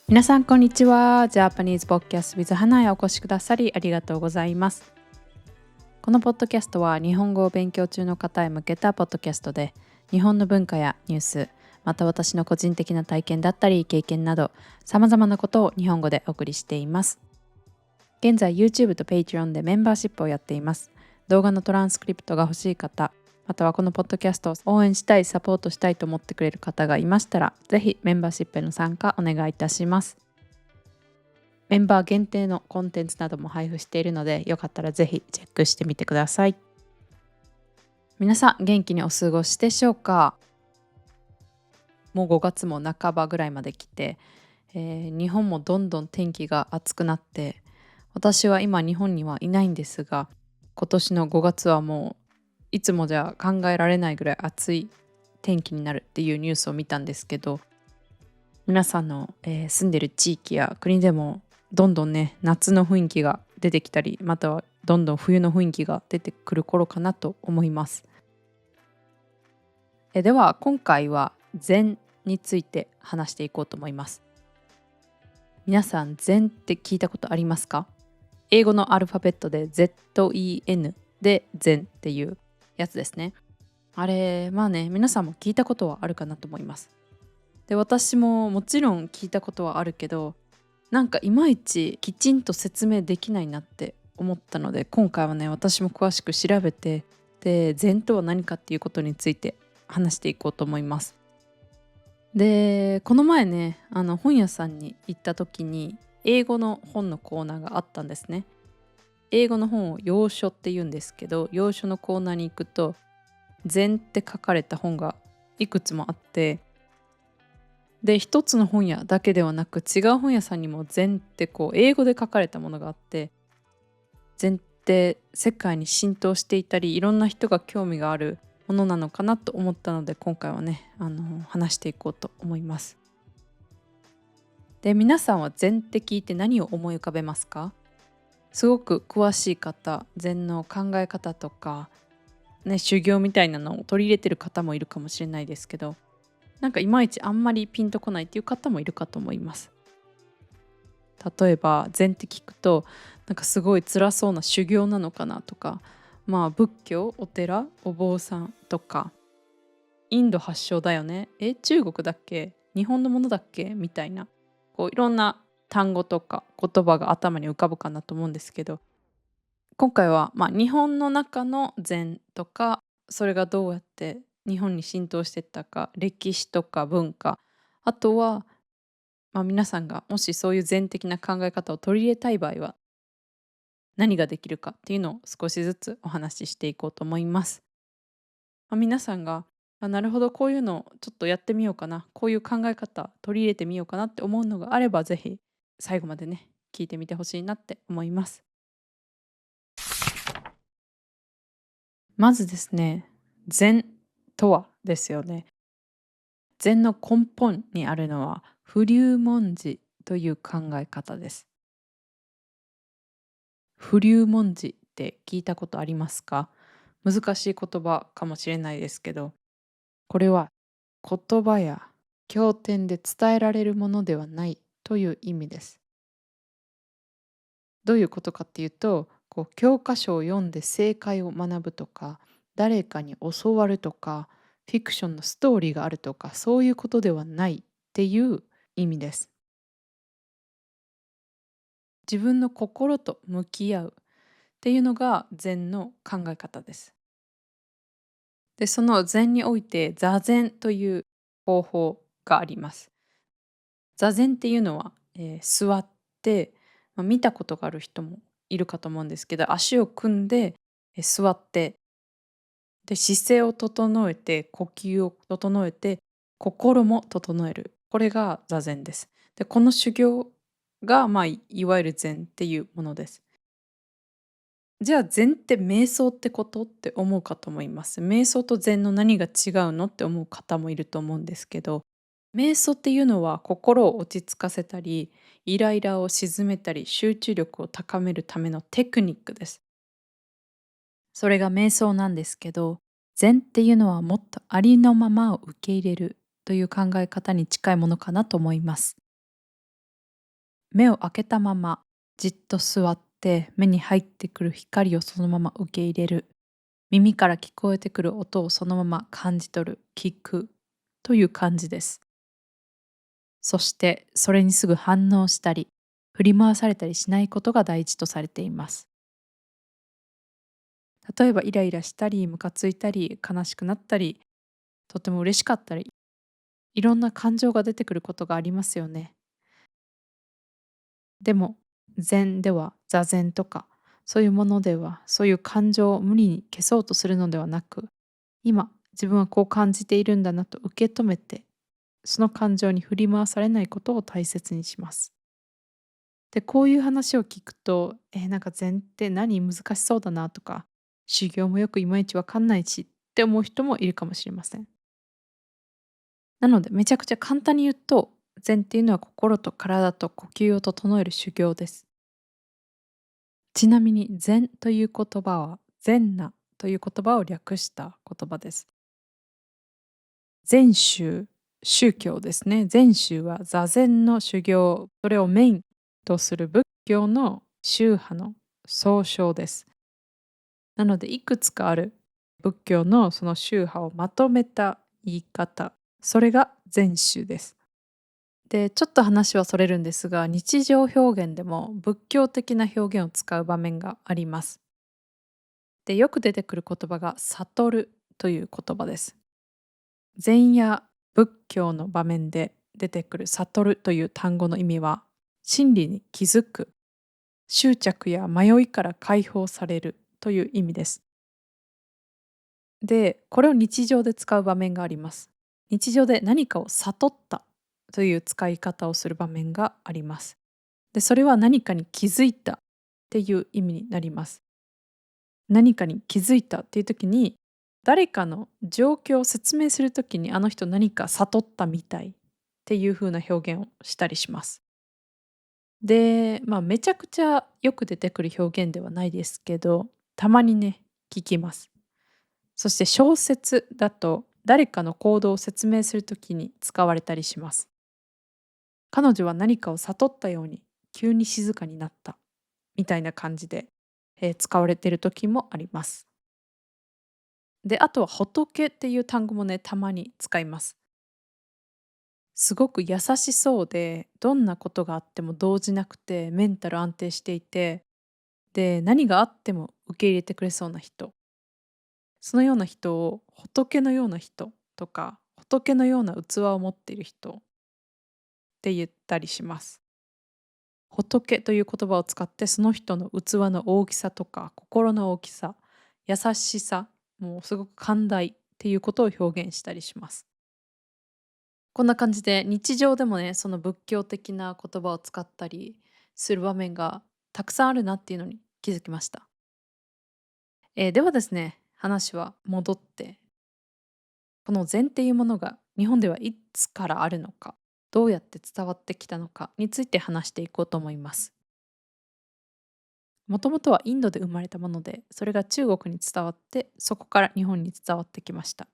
皆さんこんにちは。ジャパニーズポッドキャスト with 花へお越しくださりありがとうございます。このポッドキャストは日本語を勉強中の方へ向けたポッドキャストで、日本の文化やニュース、また私の個人的な体験だったり経験など様々なことを日本語でお送りしています。現在 YouTube と Patreon でメンバーシップをやっています。動画のトランスクリプトが欲しい方、またはこのポッドキャストを応援したい、サポートしたいと思ってくれる方がいましたら、ぜひメンバーシップへの参加お願いいたします。メンバー限定のコンテンツなども配布しているので、よかったらぜひチェックしてみてください。皆さん元気にお過ごしでしょうか？もう5月も半ばぐらいまで来て、日本もどんどん天気が暑くなって、私は今日本にはいないんですが、今年の5月はもういつもじゃ考えられないぐらい暑い天気になるっていうニュースを見たんですけど、皆さんの、住んでる地域や国でもどんどんね夏の雰囲気が出てきたり、またはどんどん冬の雰囲気が出てくる頃かなと思います。では今回は禅について話していこうと思います。皆さん禅って聞いたことありますか？英語のアルファベットで ZEN で禅っていうやつですね。あれまあね、皆さんも聞いたことはあるかなと思います。で、私ももちろん聞いたことはあるけど、なんかいまいちきちんと説明できないなって思ったので、今回はね私も詳しく調べて、で禅とは何かっていうことについて話していこうと思います。でこの前ね本屋さんに行った時に英語の本のコーナーがあったんですね。英語の本を洋書って言うんですけど、洋書のコーナーに行くと禅って書かれた本がいくつもあって、で一つの本屋だけではなく違う本屋さんにも禅ってこう英語で書かれたものがあって、禅って世界に浸透していたりいろんな人が興味があるものなのかなと思ったので、今回はね話していこうと思います。で皆さんは禅って聞いて何を思い浮かべますか？すごく詳しい方、禅の考え方とかね修行みたいなのを取り入れてる方もいるかもしれないですけど、なんかいまいちあんまりピンとこないっていう方もいるかと思います。例えば禅って聞くとなんかすごい辛そうな修行なのかなとか、まあ仏教、お寺、お坊さんとか、インド発祥だよね、中国だっけ、日本のものだっけみたいな、こういろんな単語とか言葉が頭に浮かぶかなと思うんですけど、今回はまあ日本の中の禅とか、それがどうやって日本に浸透していったか、歴史とか文化、あとは皆さんがもしそういう禅的な考え方を取り入れたい場合は何ができるかっていうのを少しずつお話ししていこうと思います。皆さんがなるほどこういうのちょっとやってみようかな、こういう考え方取り入れてみようかなって思うのがあれば、ぜひ最後までね聞いてみてほしいなって思います。まずですね、禅とはですよね。禅の根本にあるのは不流文字という考え方です。不流文字って聞いたことありますか？難しい言葉かもしれないですけど、これは言葉や経典で伝えられるものではないという意味です。どういうことかっていうと、こう教科書を読んで正解を学ぶとか、誰かに教わるとか、フィクションのストーリーがあるとか、そういうことではないっていう意味です。自分の心と向き合うっていうのが禅の考え方です。で、その禅において座禅という方法があります。座禅っていうのは、座って、見たことがある人もいるかと思うんですけど、足を組んで、座って、で、姿勢を整えて、呼吸を整えて、心も整える。これが座禅です。で、この修行が、いわゆる禅っていうものです。じゃあ禅って瞑想ってことって思うかと思います。瞑想と禅の何が違うのって思う方もいると思うんですけど、瞑想っていうのは心を落ち着かせたり、イライラを鎮めたり、集中力を高めるためのテクニックです。それが瞑想なんですけど、禅っていうのはもっとありのままを受け入れるという考え方に近いものかなと思います。目を開けたままじっと座って目に入ってくる光をそのまま受け入れる。耳から聞こえてくる音をそのまま感じ取る、聞くという感じです。そしてそれにすぐ反応したり、振り回されたりしないことが大事とされています。例えばイライラしたり、ムカついたり、悲しくなったり、とても嬉しかったり、いろんな感情が出てくることがありますよね。でも、禅では座禅とか、そういうものでは、そういう感情を無理に消そうとするのではなく、今、自分はこう感じているんだなと受け止めて、その感情に振り回されないことを大切にします。で、こういう話を聞くと、なんか禅って何難しそうだなとか、修行もよくいまいちわかんないしって思う人もいるかもしれません。なので、めちゃくちゃ簡単に言うと、禅っていうのは心と体と呼吸を整える修行です。ちなみに禅という言葉は、禅那という言葉を略した言葉です。禅宗、宗教ですね。禅宗は座禅の修行、それをメインとする仏教の宗派の総称です。なので、いくつかある仏教のその宗派をまとめた言い方、それが禅宗です。で、ちょっと話はそれるんですが、日常表現でも仏教的な表現を使う場面があります。で、よく出てくる言葉が悟るという言葉です。禅や仏教の場面で出てくる悟るという単語の意味は、真理に気づく、執着や迷いから解放されるという意味です。で、これを日常で使う場面があります。日常で何かを悟ったという使い方をする場面があります。で、それは何かに気づいたっていう意味になります。何かに気づいたっていう時に、誰かの状況を説明する時に、あの人何か悟ったみたいっていう風な表現をしたりします。で、めちゃくちゃよく出てくる表現ではないですけど、たまにね、聞きます。そして小説だと、誰かの行動を説明する時に使われたりします。彼女は何かを悟ったように急に静かになったみたいな感じで、使われている時もあります。で、あとは仏っていう単語もね、たまに使います。すごく優しそうで、どんなことがあっても動じなくて、メンタル安定していて、で、何があっても受け入れてくれそうな人。そのような人を仏のような人とか、仏のような器を持っている人って言ったりします。仏という言葉を使ってその人の器の大きさとか心の大きさ、優しさ、もうすごく寛大っていうことを表現したりします。こんな感じで日常でもね、その仏教的な言葉を使ったりする場面がたくさんあるなっていうのに気づきました。ではですね、話は戻って、この禅っていうものが日本ではいつからあるのか、どうやって伝わってきたのかについて話していこうと思います。もともとはインドで生まれたもので、それが中国に伝わって、そこから日本に伝わってきました。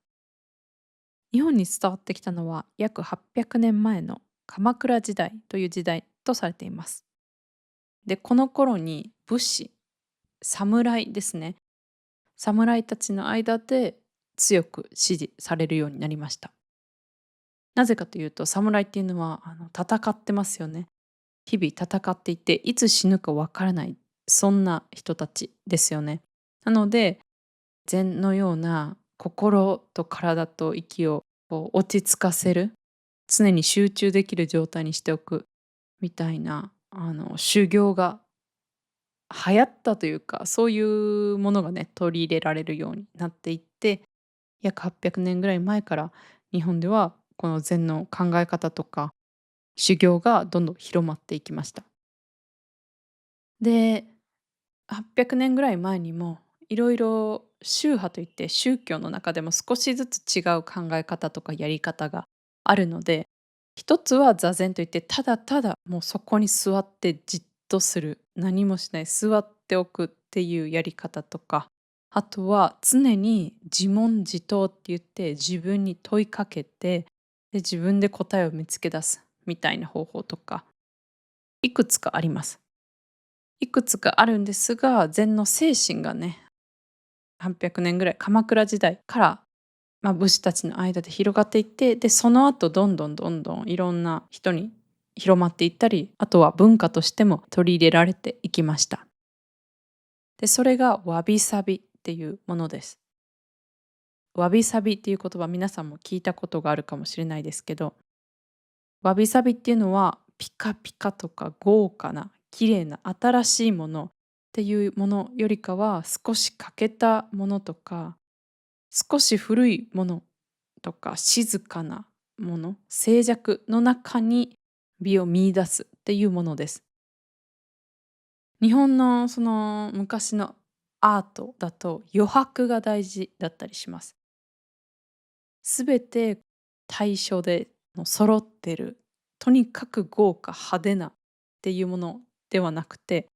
日本に伝わってきたのは約800年前の鎌倉時代という時代とされています。で、この頃に武士、侍ですね。侍たちの間で強く支持されるようになりました。なぜかというと、侍っていうのは戦ってますよね。日々戦っていて、いつ死ぬかわからない、そんな人たちですよね。なので、禅のような心と体と息をこう落ち着かせる、常に集中できる状態にしておくみたいな修行が流行ったというか、そういうものがね、取り入れられるようになっていって、約800年ぐらい前から日本ではこの禅の考え方とか修行がどんどん広まっていきました。で、800年ぐらい前にもいろいろ宗派といって宗教の中でも少しずつ違う考え方とかやり方があるので、一つは座禅といってただただもうそこに座ってじっとする、何もしない、座っておくっていうやり方とか、あとは常に自問自答って言って自分に問いかけて、で自分で答えを見つけ出すみたいな方法とか、いくつかあります。いくつかあるんですが、禅の精神がね、800年ぐらい鎌倉時代から、武士たちの間で広がっていって、で、その後どんどんどんどんいろんな人に広まっていったり、あとは文化としても取り入れられていきました。で、それがわびさびっていうものです。わびさびっていう言葉、皆さんも聞いたことがあるかもしれないですけど、わびさびっていうのはピカピカとか豪華な綺麗な新しいものっていうものよりかは、少し欠けたものとか少し古いものとか静かなもの、静寂の中に美を見出すっていうものです。日本のその昔のアートだと余白が大事だったりします。すべて対称で揃ってる、とにかく豪華派手なっていうものではなくて、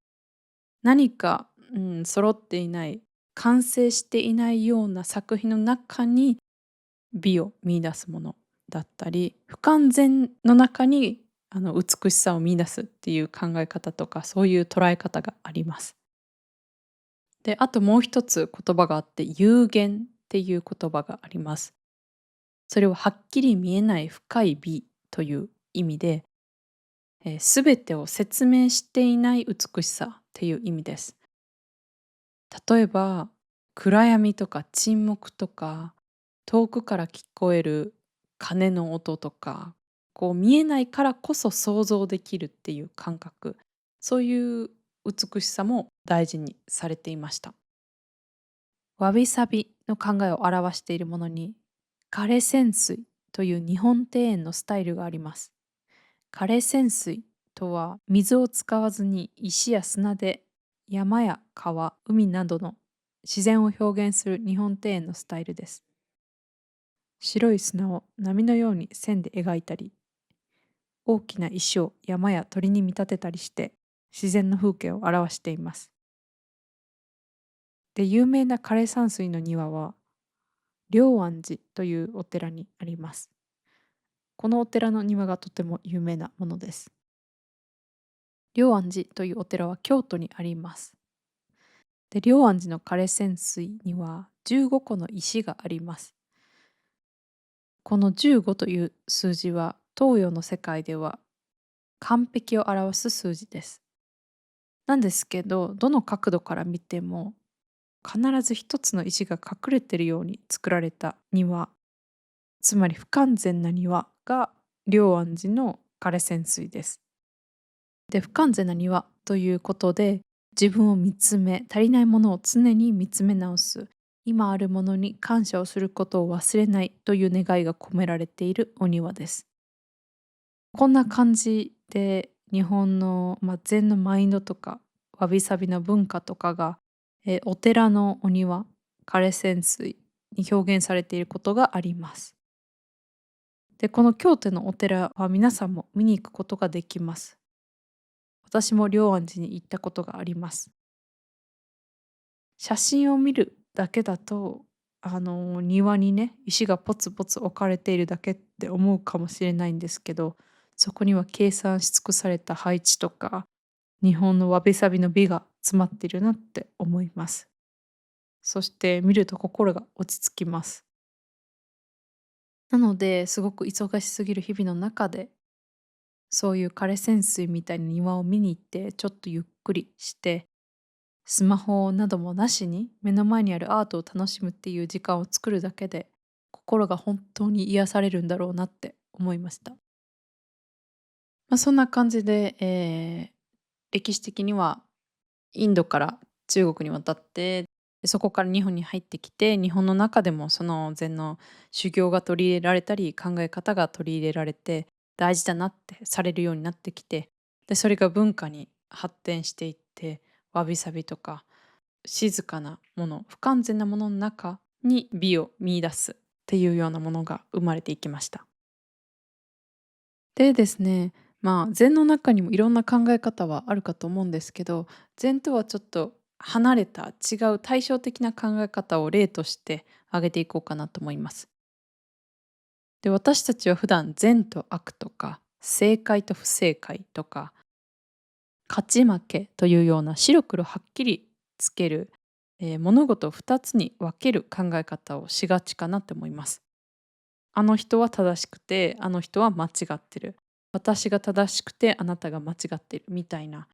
何か、揃っていない、完成していないような作品の中に美を見出すものだったり、不完全の中に美しさを見出すっていう考え方とか、そういう捉え方があります。で、あともう一つ言葉があって、有限っていう言葉があります。それははっきり見えない深い美という意味で、全てを説明していない美しさっていう意味です。例えば、暗闇とか沈黙とか、遠くから聞こえる鐘の音とか、こう見えないからこそ想像できるっていう感覚、そういう美しさも大事にされていました。わびさびの考えを表しているものに、枯泉水という日本庭園のスタイルがあります。枯泉水とは水を使わずに石や砂で山や川、海などの自然を表現する日本庭園のスタイルです。白い砂を波のように線で描いたり、大きな石を山や鳥に見立てたりして自然の風景を表しています。で、有名な枯山水の庭は龍安寺というお寺にあります。このお寺の庭がとても有名なものです。龍安寺というお寺は京都にあります。で、龍安寺の枯泉水には15個の石があります。この15という数字は東洋の世界では完璧を表す数字です。なんですけど、どの角度から見ても必ず一つの石が隠れているように作られた庭、つまり不完全な庭が龍安寺の枯泉水です。で、不完全な庭ということで、自分を見つめ、足りないものを常に見つめ直す、今あるものに感謝をすることを忘れないという願いが込められているお庭です。こんな感じで日本の、禅のマインドとかわびさびの文化とかが、お寺のお庭、枯泉水に表現されていることがあります。で、この京都のお寺は皆さんも見に行くことができます。私も龍安寺に行ったことがあります。写真を見るだけだと、庭にね、石がポツポツ置かれているだけって思うかもしれないんですけど、そこには計算し尽くされた配置とか、日本のわびさびの美が詰まっているなって思います。そして見ると心が落ち着きます。なので、すごく忙しすぎる日々の中で、そういう枯泉水みたいな庭を見に行って、ちょっとゆっくりして、スマホなどもなしに目の前にあるアートを楽しむっていう時間を作るだけで、心が本当に癒されるんだろうなって思いました。そんな感じで、歴史的にはインドから中国に渡って、で、そこから日本に入ってきて、日本の中でもその禅の修行が取り入れられたり、考え方が取り入れられて、大事だなってされるようになってきて、で、それが文化に発展していって、わびさびとか静かなもの、不完全なものの中に美を見出すっていうようなものが生まれていきました。でですね、禅の中にもいろんな考え方はあるかと思うんですけど、禅とはちょっと離れた違う対照的な考え方を例として挙げていこうかなと思います。で、私たちは普段善と悪とか、正解と不正解とか、勝ち負けというような白黒はっきりつける、物事を2つに分ける考え方をしがちかなって思います。あの人は正しくて、あの人は間違ってる。私が正しくて、あなたが間違ってるみたいな。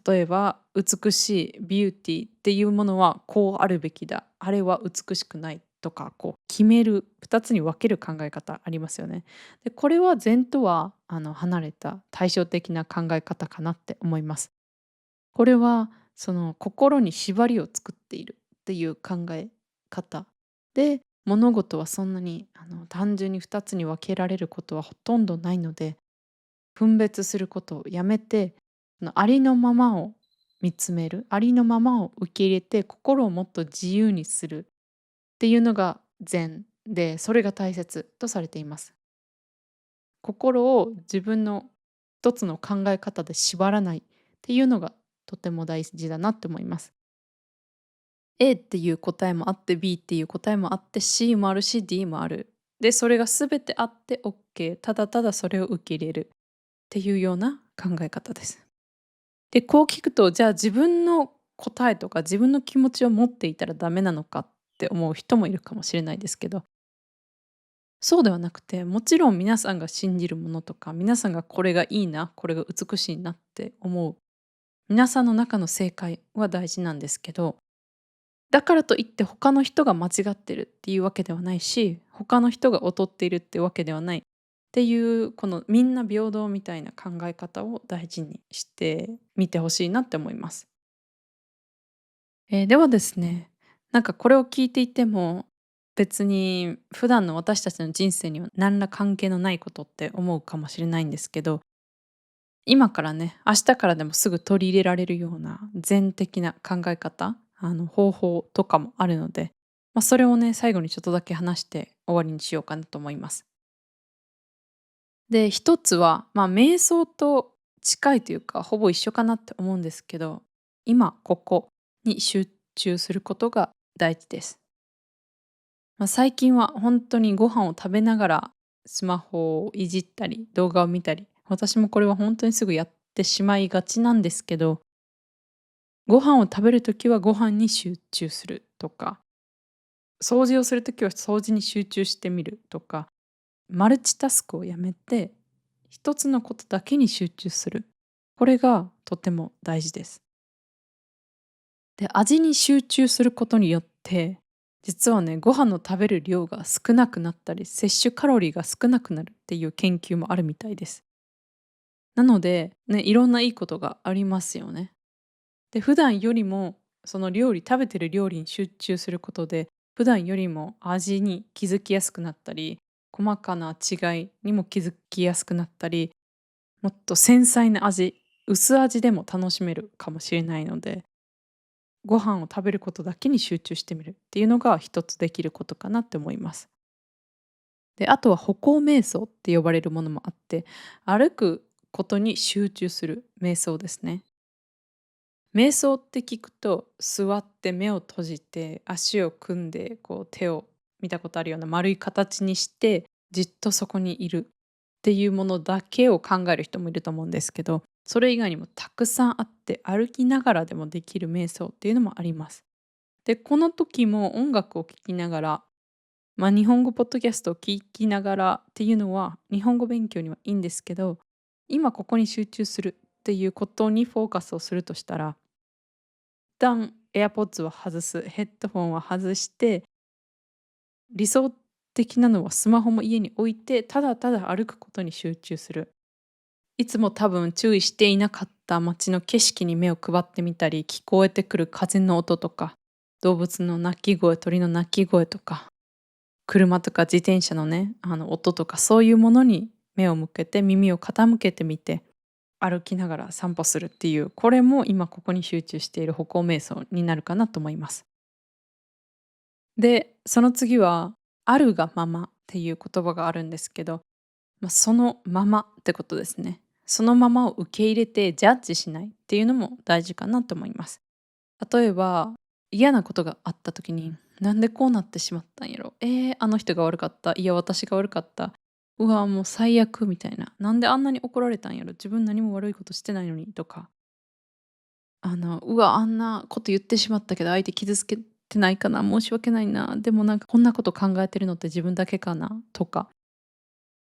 例えば、美しい、ビューティーっていうものはこうあるべきだ。あれは美しくないとか、こう決める、2つに分ける考え方ありますよね。で、これは禅とは離れた対照的な考え方かなって思います。これはその心に縛りを作っているっていう考え方で、物事はそんなに単純に2つに分けられることはほとんどないので、分別することをやめて、そのありのままを見つめる、ありのままを受け入れて、心をもっと自由にするっていうのが禅で、それが大切とされています。心を自分の一つの考え方で縛らないっていうのがとても大事だなって思います。A っていう答えもあって B っていう答えもあって C もあるし D もある。で、それが全てあって OK。ただただそれを受け入れるっていうような考え方です。で、こう聞くと、じゃあ自分の答えとか自分の気持ちを持っていたらダメなのかって思う人もいるかもしれないですけど、そうではなくて、もちろん皆さんが信じるものとか、皆さんがこれがいいな、これが美しいなって思う、皆さんの中の正解は大事なんですけど、だからといって他の人が間違ってるっていうわけではないし、他の人が劣っているってわけではないっていう、このみんな平等みたいな考え方を大事にしてみてほしいなって思います。ではですね、なんかこれを聞いていても、別に普段の私たちの人生には何ら関係のないことって思うかもしれないんですけど、今からね、明日からでもすぐ取り入れられるような禅的な考え方、方法とかもあるので、それをね、最後にちょっとだけ話して終わりにしようかなと思います。で、一つは、瞑想と近いというか、ほぼ一緒かなって思うんですけど、今ここに集中することが大事です。最近は本当にご飯を食べながらスマホをいじったり、動画を見たり、私もこれは本当にすぐやってしまいがちなんですけど、ご飯を食べるときはご飯に集中するとか、掃除をするときは掃除に集中してみるとか、マルチタスクをやめて、一つのことだけに集中する。これがとても大事です。で、味に集中することによって、実はね、ご飯の食べる量が少なくなったり、摂取カロリーが少なくなるっていう研究もあるみたいです。なので、ね、いろんないいことがありますよね。で、普段よりも、その食べてる料理に集中することで、普段よりも味に気づきやすくなったり、細かな違いにも気づきやすくなったり、もっと繊細な味、薄味でも楽しめるかもしれないので、ご飯を食べることだけに集中してみるっていうのが一つできることかなって思います。で、あとは歩行瞑想って呼ばれるものもあって、歩くことに集中する瞑想ですね。瞑想って聞くと、座って目を閉じて、足を組んで、こう手を見たことあるような丸い形にして、じっとそこにいるっていうものだけを考える人もいると思うんですけど、それ以外にもたくさんあって、歩きながらでもできる瞑想っていうのもあります。で、この時も音楽を聴きながら、日本語ポッドキャストを聞きながらっていうのは、日本語勉強にはいいんですけど、今ここに集中するっていうことにフォーカスをするとしたら、一旦 AirPods を外す、ヘッドフォンは外して、理想的なのはスマホも家に置いて、ただただ歩くことに集中する。いつも多分注意していなかった街の景色に目を配ってみたり、聞こえてくる風の音とか、動物の鳴き声、鳥の鳴き声とか、車とか自転車のね、音とかそういうものに目を向けて耳を傾けてみて、歩きながら散歩するっていう、これも今ここに集中している歩行瞑想になるかなと思います。で、その次は、あるがままっていう言葉があるんですけど、そのままってことですね。そのままを受け入れてジャッジしないっていうのも大事かなと思います。例えば、嫌なことがあった時に、なんでこうなってしまったんやろ。あの人が悪かった。いや、私が悪かった。うわもう最悪みたいな、なんであんなに怒られたんやろ、自分何も悪いことしてないのにとか、うわあんなこと言ってしまったけど相手傷つけてないかな、申し訳ないな、でもなんかこんなこと考えてるのって自分だけかなとか、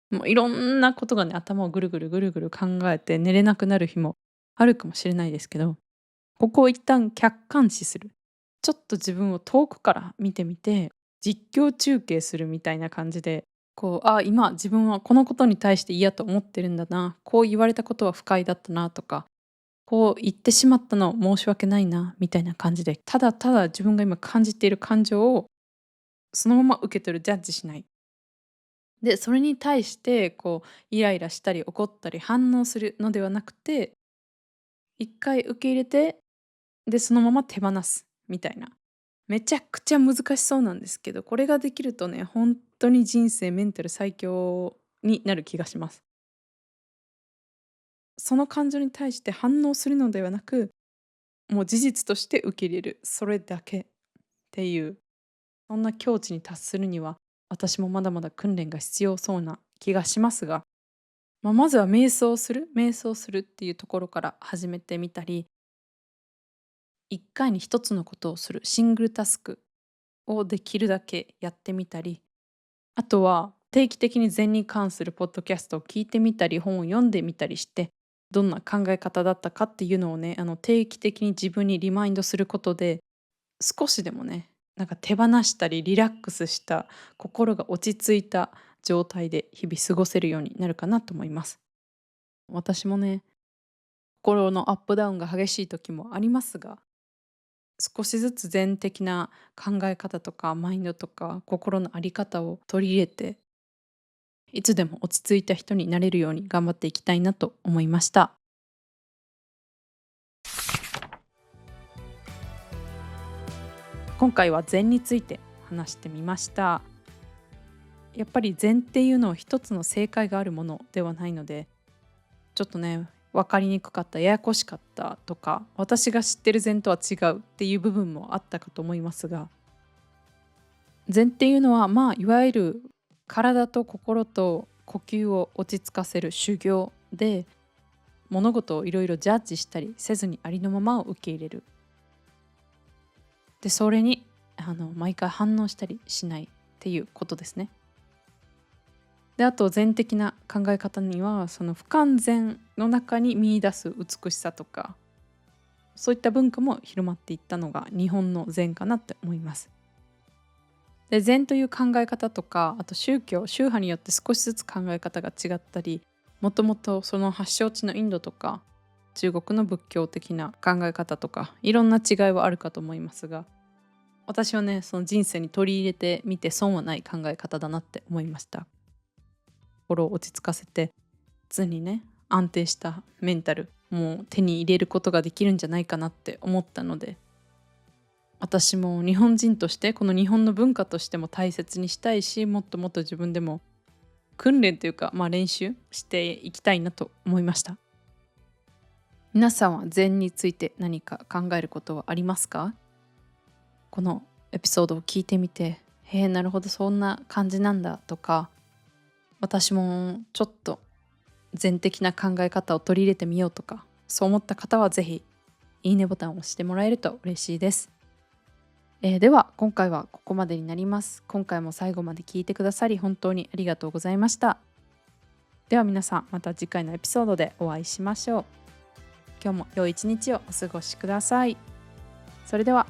もういろんなことがね、頭をぐるぐるぐるぐる考えて寝れなくなる日もあるかもしれないですけど、ここを一旦客観視する。ちょっと自分を遠くから見てみて、実況中継するみたいな感じで、こう、あ、今自分はこのことに対して嫌と思ってるんだな、こう言われたことは不快だったなとか、こう言ってしまったの申し訳ないなみたいな感じで、ただただ自分が今感じている感情をそのまま受け取る、ジャッジしない。で、それに対してこうイライラしたり怒ったり反応するのではなくて、一回受け入れて、で、そのまま手放すみたいな。めちゃくちゃ難しそうなんですけど、これができるとね、本当に人生メンタル最強になる気がします。その感情に対して反応するのではなく、もう事実として受け入れる。それだけっていう、そんな境地に達するには、私もまだまだ訓練が必要そうな気がしますが、まずは瞑想するっていうところから始めてみたり、一回に一つのことをするシングルタスクをできるだけやってみたり、あとは定期的に禅に関するポッドキャストを聞いてみたり、本を読んでみたりして、どんな考え方だったかっていうのをね、定期的に自分にリマインドすることで、少しでもね、なんか手放したりリラックスした心が落ち着いた状態で日々過ごせるようになるかなと思います。私もね、心のアップダウンが激しい時もありますが、少しずつ全的な考え方とかマインドとか心の在り方を取り入れて、いつでも落ち着いた人になれるように頑張っていきたいなと思いました。今回は禅について話してみました。やっぱり禅っていうのは一つの正解があるものではないので、ちょっとね、分かりにくかった、ややこしかったとか、私が知ってる禅とは違うっていう部分もあったかと思いますが、禅っていうのはいわゆる体と心と呼吸を落ち着かせる修行で、物事をいろいろジャッジしたりせずにありのままを受け入れる。で、それに毎回反応したりしないっていうことですね。で、あと禅的な考え方には、その不完全の中に見出す美しさとか、そういった文化も広まっていったのが日本の禅かなって思います。で、禅という考え方とか、あと宗教宗派によって少しずつ考え方が違ったり、もともとその発祥地のインドとか中国の仏教的な考え方とか、いろんな違いはあるかと思いますが、私はね、その人生に取り入れてみて損はない考え方だなって思いました。心を落ち着かせて、常にね、安定したメンタルもう手に入れることができるんじゃないかなって思ったので、私も日本人としてこの日本の文化としても大切にしたいし、もっともっと自分でも訓練というか、練習していきたいなと思いました。皆さんは禅について何か考えることはありますか？このエピソードを聞いてみて、へえ、なるほど、そんな感じなんだとか、私もちょっと禅的な考え方を取り入れてみようとか、そう思った方はぜひいいねボタンを押してもらえると嬉しいです。では今回はここまでになります。今回も最後まで聞いてくださり本当にありがとうございました。では皆さん、また次回のエピソードでお会いしましょう。今日も良い一日をお過ごしください。それでは。